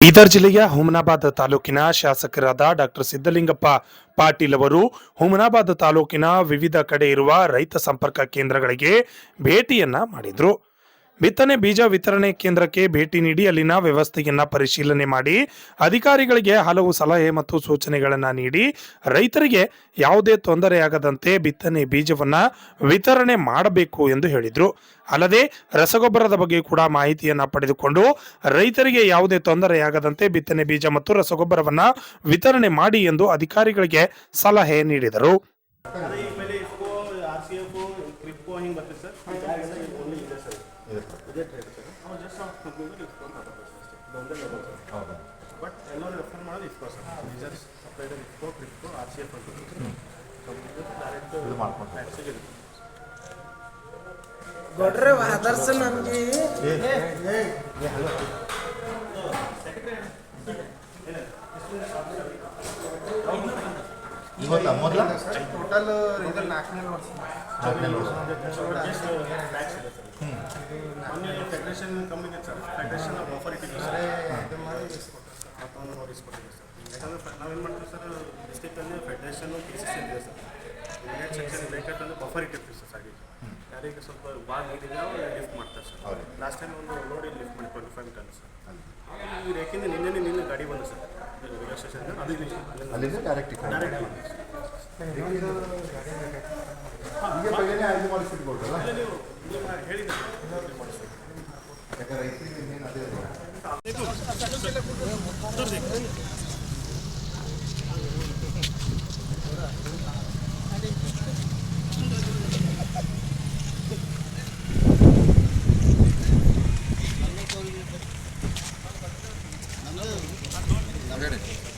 ಬೀದರ್ ಜಿಲ್ಲೆಯ ಹುಮನಾಬಾದ್ ತಾಲೂಕಿನ ಶಾಸಕರಾದ ಡಾಕ್ಟರ್ ಸಿದ್ದಲಿಂಗಪ್ಪ ಪಾಟೀಲ್ ಅವರು ಹುಮನಾಬಾದ್ ತಾಲೂಕಿನ ವಿವಿಧ ಕಡೆ ಇರುವ ರೈತ ಸಂಪರ್ಕ ಕೇಂದ್ರಗಳಿಗೆ ಭೇಟಿಯನ್ನ ಮಾಡಿದ್ರು. ಬಿತ್ತನೆ ಬೀಜ ವಿತರಣೆ ಕೇಂದ್ರಕ್ಕೆ ಭೇಟಿ ನೀಡಿ ಅಲ್ಲಿನ ವ್ಯವಸ್ಥೆಯನ್ನ ಪರಿಶೀಲನೆ ಮಾಡಿ ಅಧಿಕಾರಿಗಳಿಗೆ ಹಲವು ಸಲಹೆ ಮತ್ತು ಸೂಚನೆಗಳನ್ನ ನೀಡಿ ರೈತರಿಗೆ ಯಾವುದೇ ತೊಂದರೆಯಾಗದಂತೆ ಬಿತ್ತನೆ ಬೀಜವನ್ನ ವಿತರಣೆ ಮಾಡಬೇಕು ಎಂದು ಹೇಳಿದ್ರು. ಅಲ್ಲದೆ ರಸಗೊಬ್ಬರದ ಬಗ್ಗೆ ಕೂಡ ಮಾಹಿತಿಯನ್ನ ಪಡೆದುಕೊಂಡು ರೈತರಿಗೆ ಯಾವುದೇ ತೊಂದರೆಯಾಗದಂತೆ ಬಿತ್ತನೆ ಬೀಜ ಮತ್ತು ರಸಗೊಬ್ಬರವನ್ನ ವಿತರಣೆ ಮಾಡಿ ಎಂದು ಅಧಿಕಾರಿಗಳಿಗೆ ಸಲಹೆ ನೀಡಿದರು. ಬಟ್ ಎಲ್ಲರೂ ರೆಫರ್ ಮಾಡೋದು ಇಸ್ಕೋ ಸರ್. ಮೇಜರ್ ಸಪ್ಲೈಡರ್ ಇಸ್ಕೋ, ಕ್ರಿಪ್ಕೋ, RCF ಅಂತ ಡೈರೆಕ್ಟ್ ಇದು ಮಾಡ್ಕೊಂಡು ಗೌಡ್ರೆ ಆದರ್ಶ ನಮಗೆ ಇವತ್ತು ಮೊದಲ ಟೋಟಲ್ ಇದು 4ನೇ ವರ್ಷ ಮೊನ್ನೆ federation company sir. Federation offer ಇಟ್ಟಿದ್ದೀವಿ ಸರ್. ಮತ್ತೊಂದು ನೋಡಿಸ್ಕೊಟ್ಟಿದ್ದೀವಿ ಸರ್. ಯಾಕಂದರೆ ನಾವೇನು ಮಾಡ್ತೀವಿ ಸರ್, ಡಿಸ್ಟಿಕಲ್ಲಿ ಫೆಡರೇಷನ್ನು KCC ಇದೆ ಸರ್. ಯೂನಿಯನ್ ಸೆಕ್ಷನ್ ಬೇಕಾದ್ರೆ ಬಫರ್ ಇಟ್ಟಿರ್ತೀವಿ ಸರ್. ಸಾಗಿ ಯಾರಿಗೆ ಸ್ವಲ್ಪ ಭಾಳ ನೀರಿದೆ ಅವ್ರು ಲಿಫ್ಟ್ ಮಾಡ್ತಾರೆ ಸರ್. ಲಾಸ್ಟ್ ಟೈಮ್ ಒಂದು ಲೋಡಿ ಲಿಫ್ಟ್ ಮಾಡಿ 25 ಟನ್ ಸರ್. ಈ ರೇಖೆಯಿಂದ ನಿನ್ನೆ ಗಾಡಿ ಬಂದು ಸರ್ ರೈಲ್ವೆ ಸ್ಟೇಷನ್ ಅಲ್ಲಿಂದ ಡೈರೆಕ್ಟ್ ಮಾಡಿಸಿಟ್ಕೊಳ್ರಲ್ಲ ಹೇಳಿದ್ರೆ ಯಾಕಂದ್ರೆ ರೈತರಿಗೆ ಇನ್ನೇನು ಅದೇ ನಮಗೆ